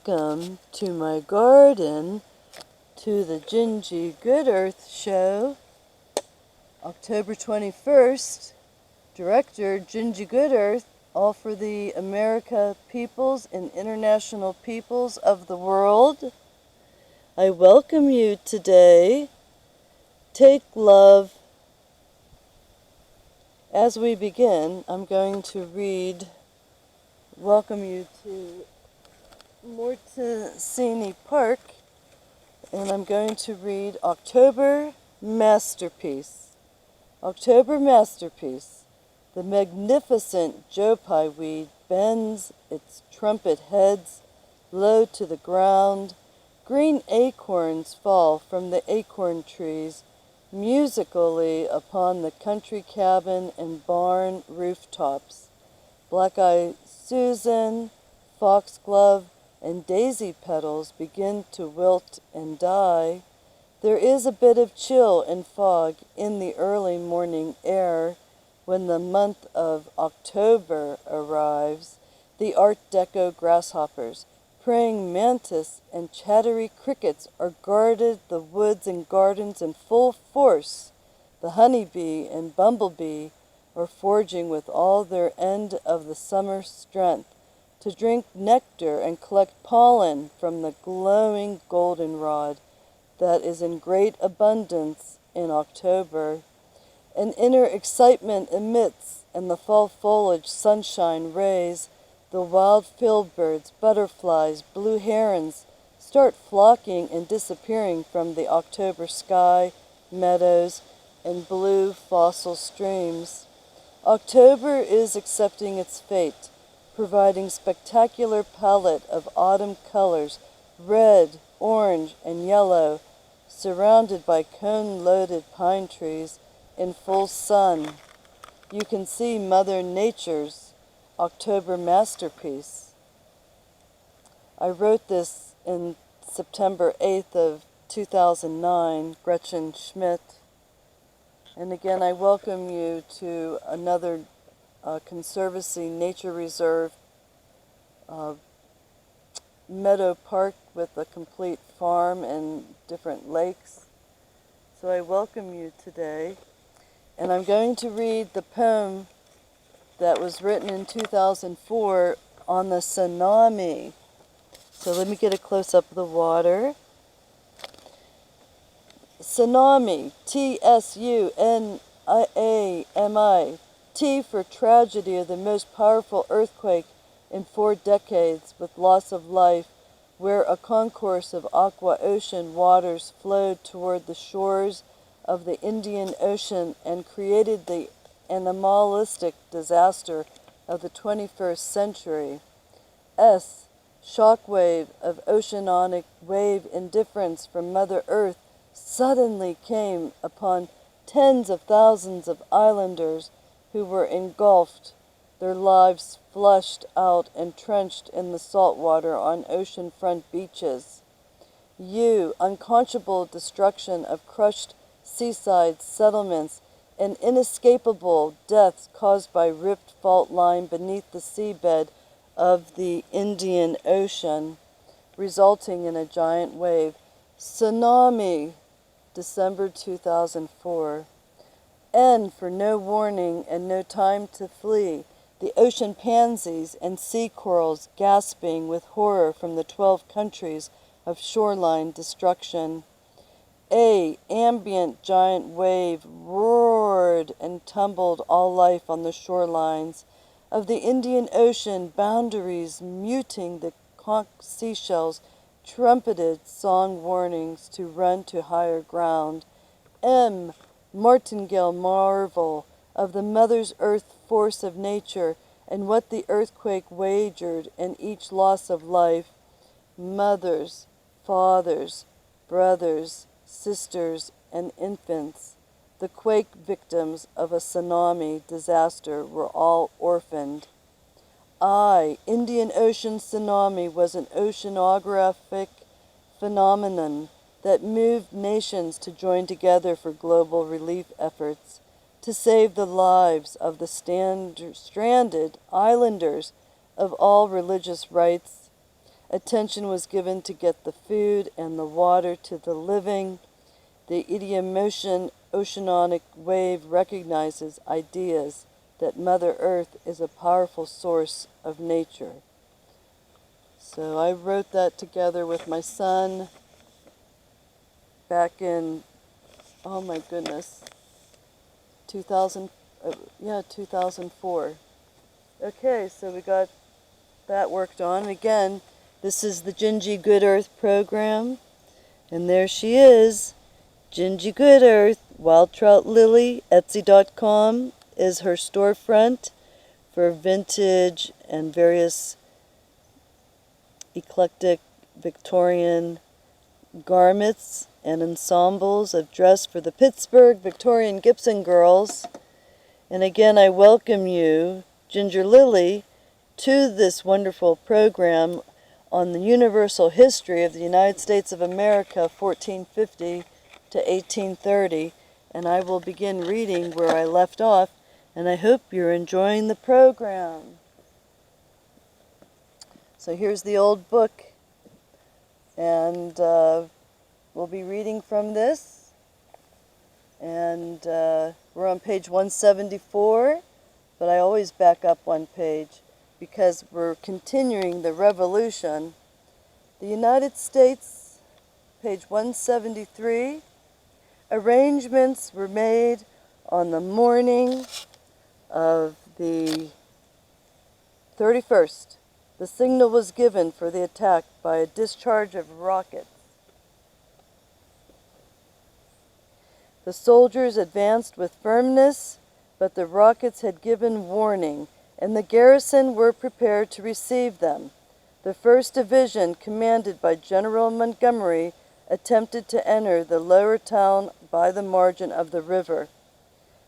Welcome to my garden, to the GinGee GoodEarth show, October 21st. Director GinGee GoodEarth, all for the America peoples and international peoples of the world. I welcome you today. Take love. As we begin, I'm going to welcome you to Mortesini Park, and I'm going to read October Masterpiece. October Masterpiece. The magnificent jopai weed bends its trumpet heads low to the ground. Green acorns fall from the acorn trees musically upon the country cabin and barn rooftops. Black-eyed Susan, foxglove, and daisy petals begin to wilt and die. There is a bit of chill and fog in the early morning air when the month of October arrives. The Art Deco grasshoppers, praying mantis, and chattery crickets are guarded the woods and gardens in full force. The honeybee and bumblebee are foraging with all their end of the summer strength to drink nectar and collect pollen from the glowing goldenrod that is in great abundance in October. An inner excitement emits, and the fall foliage sunshine rays. The wild field birds, butterflies, blue herons start flocking and disappearing from the October sky, meadows, and blue fossil streams. October is accepting its fate, providing spectacular palette of autumn colors, red, orange, and yellow, surrounded by cone-loaded pine trees in full sun. You can see Mother Nature's October masterpiece. I wrote this in September 8th of 2009, Gretchen Schmitt. And again, I welcome you to another Conservancy Nature Reserve meadow park with a complete farm and different lakes. So I welcome you today. And I'm going to read the poem that was written in 2004 on the tsunami. So let me get a close-up of the water. Tsunami, T-S-U-N-A-M-I. T for tragedy, of the most powerful earthquake in 4 decades, with loss of life, where a concourse of aqua ocean waters flowed toward the shores of the Indian Ocean and created the animalistic disaster of the 21st century. S. Shockwave of oceanic wave indifference from Mother Earth suddenly came upon tens of thousands of islanders who were engulfed, their lives flushed out and trenched in the salt water on oceanfront beaches. U. Unconscionable destruction of crushed seaside settlements and inescapable deaths caused by ripped fault line beneath the seabed of the Indian Ocean, resulting in a giant wave. Tsunami, December 2004. N for no warning and no time to flee. The ocean pansies and sea corals gasping with horror from the 12 countries of shoreline destruction. A. Ambient giant wave roared and tumbled all life on the shorelines of the Indian Ocean boundaries, muting the conch seashells, trumpeted song warnings to run to higher ground. M. Martingale marvel of the Mother's Earth force of nature and what the earthquake wagered in each loss of life. Mothers, fathers, brothers, sisters, and infants, the quake victims of a tsunami disaster, were all orphaned. I. Indian Ocean tsunami was an oceanographic phenomenon that moved nations to join together for global relief efforts to save the lives of the stranded islanders of all religious rites. Attention was given to get the food and the water to the living. The idiomotion oceanic wave recognizes ideas that Mother Earth is a powerful source of nature. So I wrote that together with my son back in, oh my goodness, 2004. Okay, so we got that worked on. Again, this is the GinGee GoodEarth program, and there she is, GinGee GoodEarth, Wild Trout Lily. Etsy.com is her storefront for vintage and various eclectic Victorian garments and ensembles of dress for the Pittsburgh Victorian Gibson Girls. And again, I welcome you, Ginger Lily, to this wonderful program on the universal history of the United States of America, 1450 to 1830. And I will begin reading where I left off, and I hope you're enjoying the program. So here's the old book, and we'll be reading from this. And we're on page 174, but I always back up one page because we're continuing the revolution. The United States, page 173, arrangements were made on the morning of the 31st. The signal was given for the attack by a discharge of rockets. The soldiers advanced with firmness, but the rockets had given warning, and the garrison were prepared to receive them. The 1st Division, commanded by General Montgomery, attempted to enter the lower town by the margin of the river.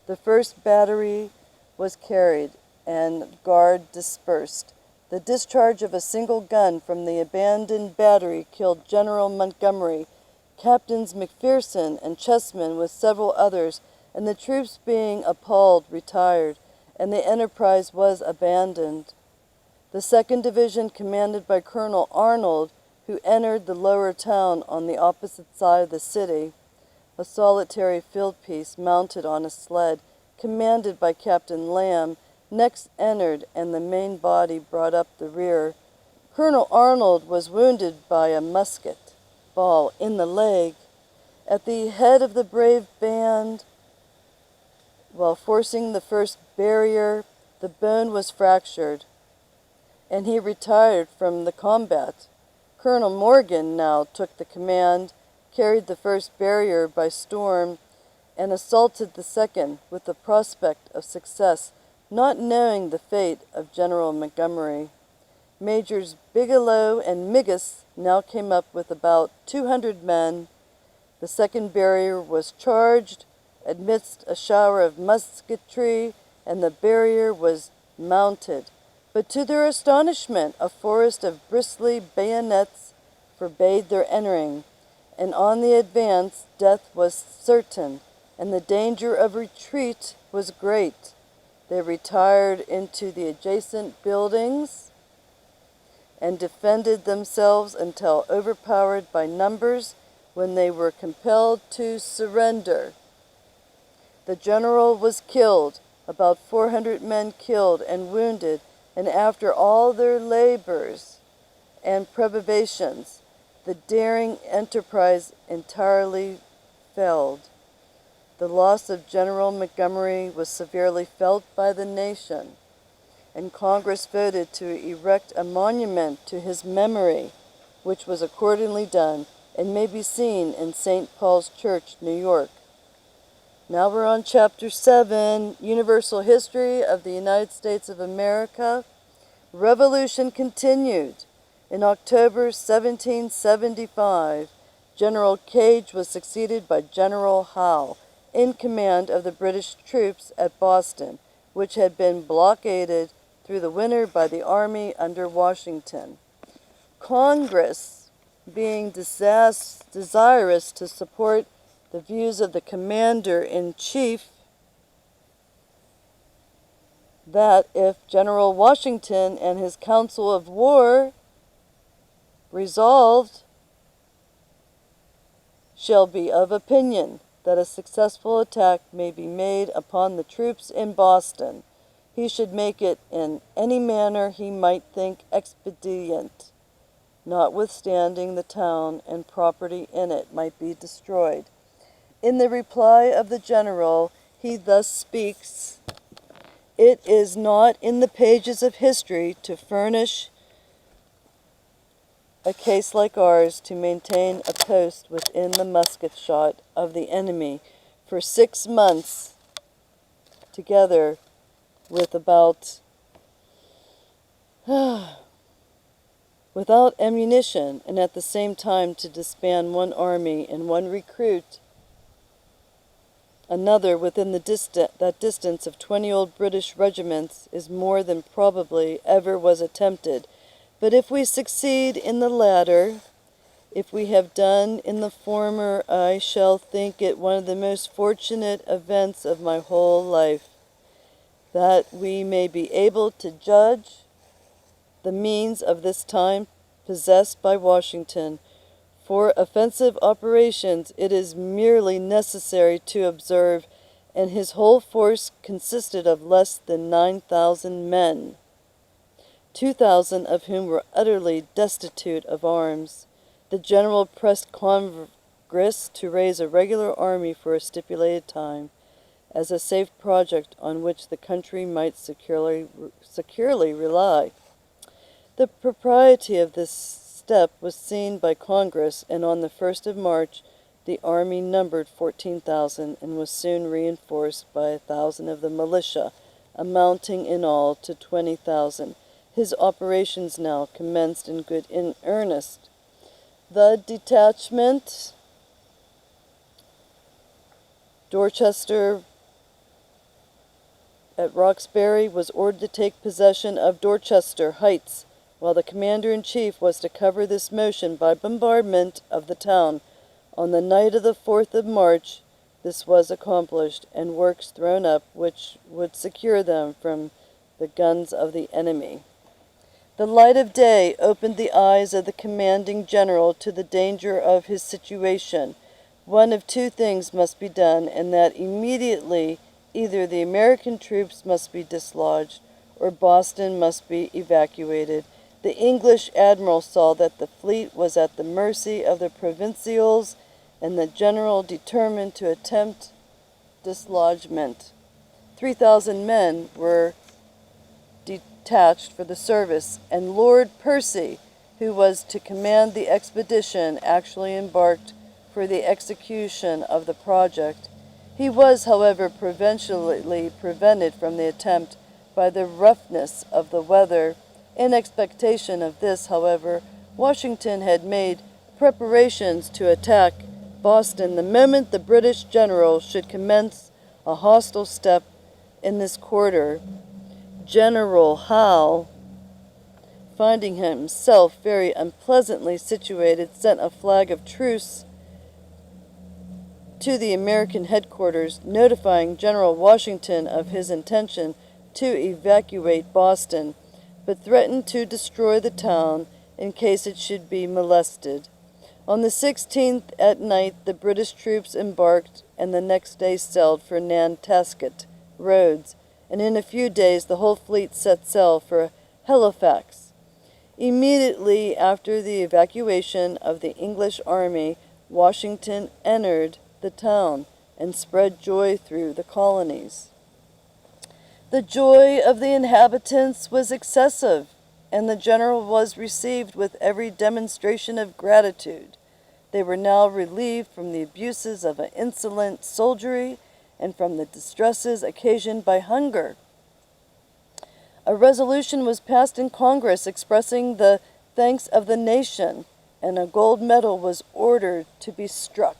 The 1st Battery was carried, and guard dispersed. The discharge of a single gun from the abandoned battery killed General Montgomery, Captains McPherson and Chessman with several others, and the troops being appalled retired, and the enterprise was abandoned. The 2nd Division, commanded by Colonel Arnold, who entered the lower town on the opposite side of the city, a solitary field piece mounted on a sled, commanded by Captain Lamb, next entered, and the main body brought up the rear. Colonel Arnold was wounded by a musket ball in the leg. At the head of the brave band, while forcing the first barrier, the bone was fractured, and he retired from the combat. Colonel Morgan now took the command, carried the first barrier by storm, and assaulted the second with the prospect of success, not knowing the fate of General Montgomery. Majors Bigelow and Migas now came up with about 200 men. The second barrier was charged amidst a shower of musketry, and the barrier was mounted. But to their astonishment, a forest of bristly bayonets forbade their entering, and on the advance death was certain, and the danger of retreat was great. They retired into the adjacent buildings and defended themselves until overpowered by numbers, when they were compelled to surrender. The general was killed, about 400 men killed and wounded, and after all their labors and privations, the daring enterprise entirely failed. The loss of General Montgomery was severely felt by the nation, and Congress voted to erect a monument to his memory, which was accordingly done and may be seen in St. Paul's Church, New York. Now we're on Chapter 7, Universal History of the United States of America. Revolution continued. In October 1775, General Gage was succeeded by General Howe in command of the British troops at Boston, which had been blockaded through the winter by the army under Washington. Congress, being desirous to support the views of the commander-in-chief, that if General Washington and his council of war Resolved, shall be of opinion that a successful attack may be made upon the troops in Boston. He should make it in any manner he might think expedient, notwithstanding the town and property in it might be destroyed. In the reply of the general, he thus speaks: "It is not in the pages of history to furnish a case like ours to maintain a post within the musket shot of the enemy for 6 months together with without ammunition, and at the same time to disband one army and one recruit another within that distance of 20 old British regiments is more than probably ever was attempted. But if we succeed in the latter, if we have done in the former, I shall think it one of the most fortunate events of my whole life, that we may be able to judge the means of this time possessed by Washington. For offensive operations it is merely necessary to observe, and his whole force consisted of less than 9,000 men, 2,000 of whom were utterly destitute of arms. The general pressed Congress to raise a regular army for a stipulated time, as a safe project on which the country might securely rely. The propriety of this step was seen by Congress, and on the 1st of March the army numbered 14,000 and was soon reinforced by 1,000 of the militia, amounting in all to 20,000. His operations now commenced in earnest. The detachment, Dorchester at Roxbury, was ordered to take possession of Dorchester Heights, while the commander-in-chief was to cover this motion by bombardment of the town. On the night of the 4th of March this was accomplished, and works thrown up which would secure them from the guns of the enemy. The light of day opened the eyes of the commanding general to the danger of his situation. One of two things must be done, and that immediately: either the American troops must be dislodged, or Boston must be evacuated. The English admiral saw that the fleet was at the mercy of the provincials, and the general determined to attempt dislodgment. 3,000 men were detached for the service, and Lord Percy, who was to command the expedition, actually embarked for the execution of the project. He was, however, provisionally prevented from the attempt by the roughness of the weather. In expectation of this, however, Washington had made preparations to attack Boston the moment the British general should commence a hostile step in this quarter. General Howe, finding himself very unpleasantly situated, sent a flag of truce to the American headquarters, notifying General Washington of his intention to evacuate Boston, but threatened to destroy the town in case it should be molested. On the 16th at night the British troops embarked, and the next day sailed for Nantasket Roads, and in a few days the whole fleet set sail for Halifax. Immediately after the evacuation of the English army, Washington entered the town and spread joy through the colonies. The joy of the inhabitants was excessive, and the general was received with every demonstration of gratitude. They were now relieved from the abuses of an insolent soldiery and from the distresses occasioned by hunger. A resolution was passed in Congress expressing the thanks of the nation, and a gold medal was ordered to be struck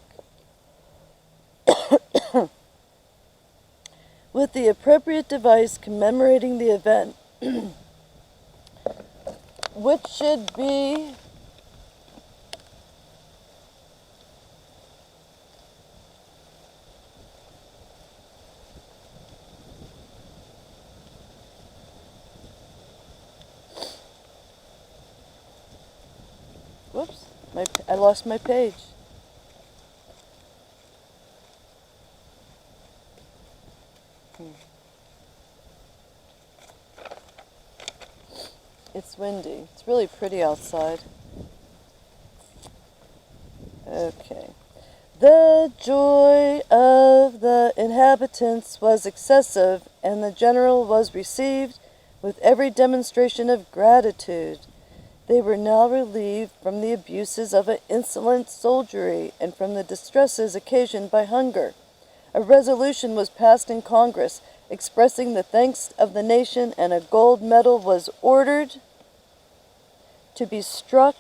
with the appropriate device commemorating the event, which should be I lost my page. It's windy. It's really pretty outside. Okay. The joy of the inhabitants was excessive, and the general was received with every demonstration of gratitude. They were now relieved from the abuses of an insolent soldiery and from the distresses occasioned by hunger. A resolution was passed in Congress expressing the thanks of the nation, and a gold medal was ordered to be struck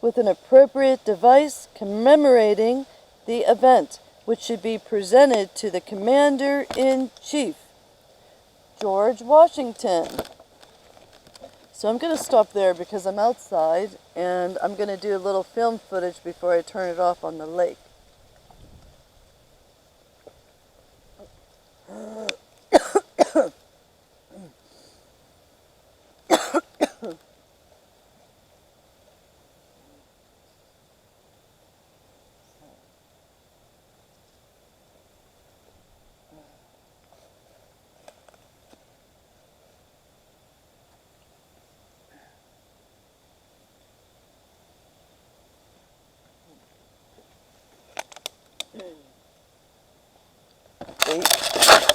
with an appropriate device commemorating the event, which should be presented to the Commander-in-Chief, George Washington. So I'm going to stop there because I'm outside, and I'm going to do a little film footage before I turn it off on the lake.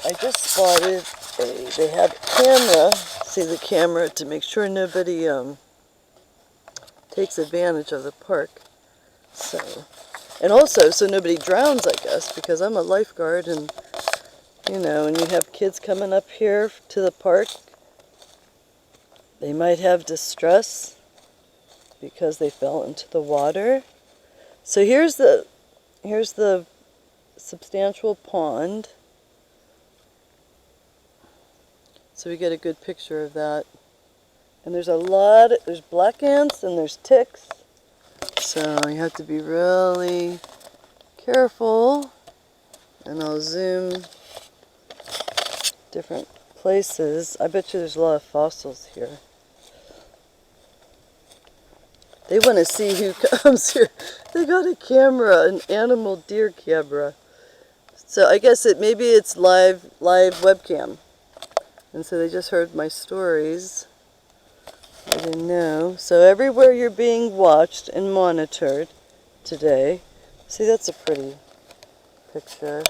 I just spotted they have a camera, see the camera, to make sure nobody takes advantage of the park. So, and also so nobody drowns, I guess, because I'm a lifeguard, and you know, and you have kids coming up here to the park, they might have distress because they fell into the water. So here's the substantial pond. So we get a good picture of that. And there's there's black ants and there's ticks. So you have to be really careful. And I'll zoom different places. I bet you there's a lot of fossils here. They want to see who comes here. They got a camera, an animal deer camera. So I guess maybe it's live webcam. And so they just heard my stories. I didn't know. So everywhere you're being watched and monitored today. See, that's a pretty picture.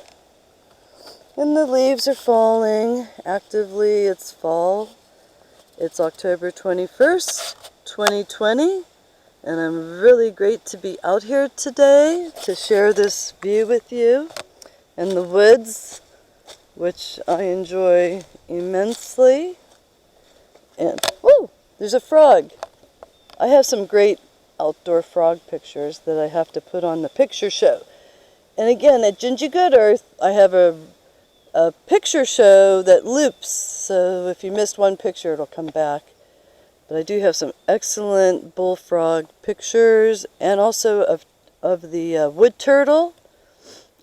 And the leaves are falling. Actively, it's fall. It's October 21st, 2020. And I'm really great to be out here today to share this view with you. And the woods, which I enjoy immensely. And, whoo, there's a frog. I have some great outdoor frog pictures that I have to put on the picture show. And again, at GinGee GoodEarth, I have a picture show that loops. So if you missed one picture, it'll come back. But I do have some excellent bullfrog pictures, and also of the wood turtle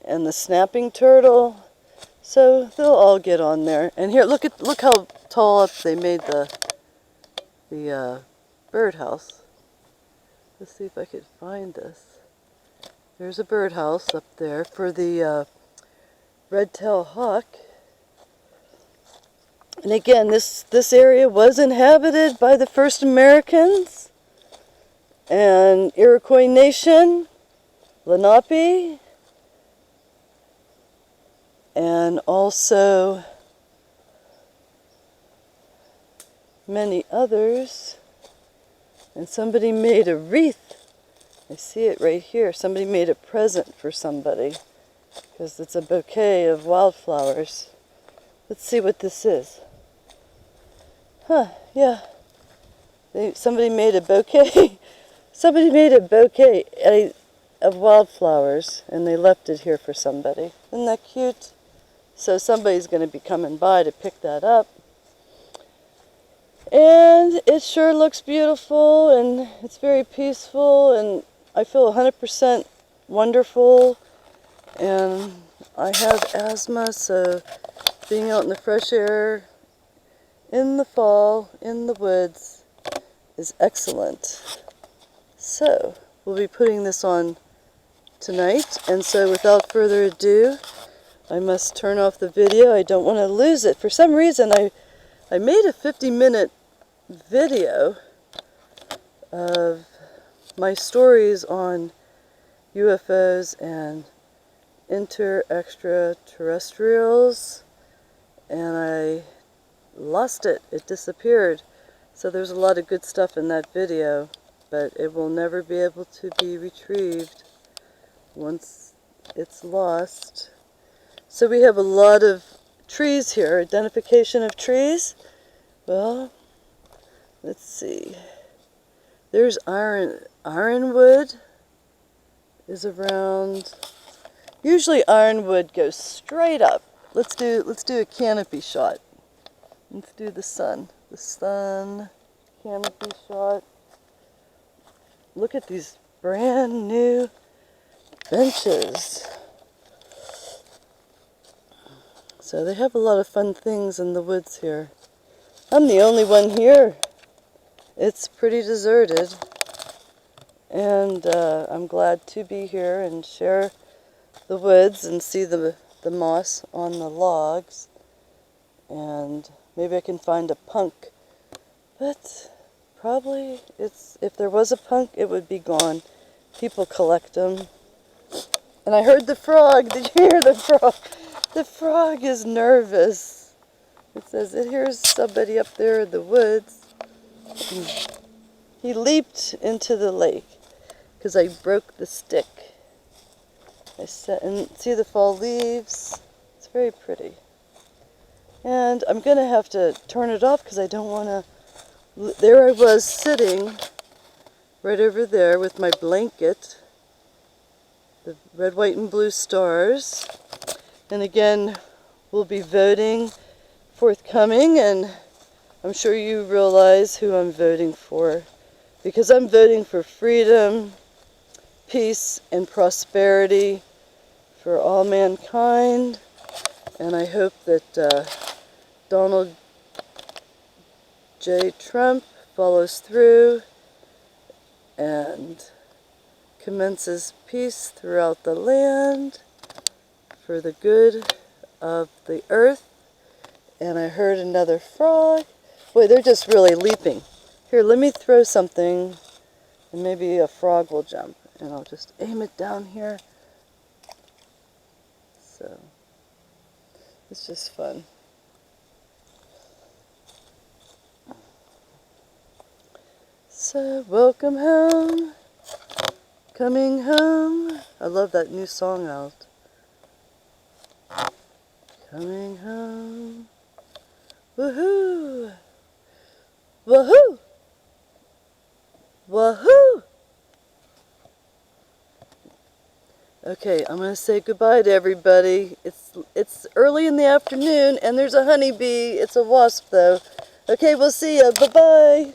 and the snapping turtle. So they'll all get on there. And here, look how tall up they made the birdhouse. Let's see if I could find this. There's a birdhouse up there for the red-tailed hawk. And again, this area was inhabited by the first Americans and Iroquois Nation, Lenape, and also many others. And somebody made a wreath. I see it right here. Somebody made a present for somebody because it's a bouquet of wildflowers. Let's see what this is. Huh, yeah. Somebody made a bouquet. Somebody made a bouquet of wildflowers, and they left it here for somebody. Isn't that cute? So somebody's going to be coming by to pick that up. And it sure looks beautiful, and it's very peaceful, and I feel 100% wonderful. And I have asthma, so being out in the fresh air in the fall, in the woods, is excellent. So, will be putting this on tonight, and so without further ado, I must turn off the video. I don't want to lose it. For some reason, I made a 50-minute video of my stories on UFOs and extraterrestrials, and I lost it. It disappeared. So there's a lot of good stuff in that video, but it will never be able to be retrieved once it's lost. So we have a lot of trees here. Identification of trees. Well, let's see. There's ironwood is around. Usually ironwood goes straight up. Let's do a canopy shot. Let's do the sun. The sun canopy shot. Look at these brand new benches. So they have a lot of fun things in the woods here. I'm the only one here. It's pretty deserted. And I'm glad to be here and share the woods and see the moss on the logs. And maybe I can find a punk. But probably if there was a punk, it would be gone. People collect them. And I heard the frog. Did you hear the frog? The frog is nervous. It says it hears somebody up there in the woods. He leaped into the lake because I broke the stick. And see the fall leaves? It's very pretty. And I'm going to have to turn it off because I don't want to... There I was sitting right over there with my blanket, the red, white, and blue stars. And again, we'll be voting forthcoming, and I'm sure you realize who I'm voting for, because I'm voting for freedom, peace, and prosperity for all mankind. And I hope that Donald J. Trump follows through and commences peace throughout the land for the good of the earth. And I heard another frog. Boy, they're just really leaping. Here, let me throw something, and maybe a frog will jump. And I'll just aim it down here. So, it's just fun. So, welcome home. Coming home. I love that new song out. Coming home. Woohoo! Woohoo! Woohoo! Okay, I'm going to say goodbye to everybody. It's early in the afternoon, and there's a honeybee. It's a wasp, though. Okay, we'll see ya. Bye-bye.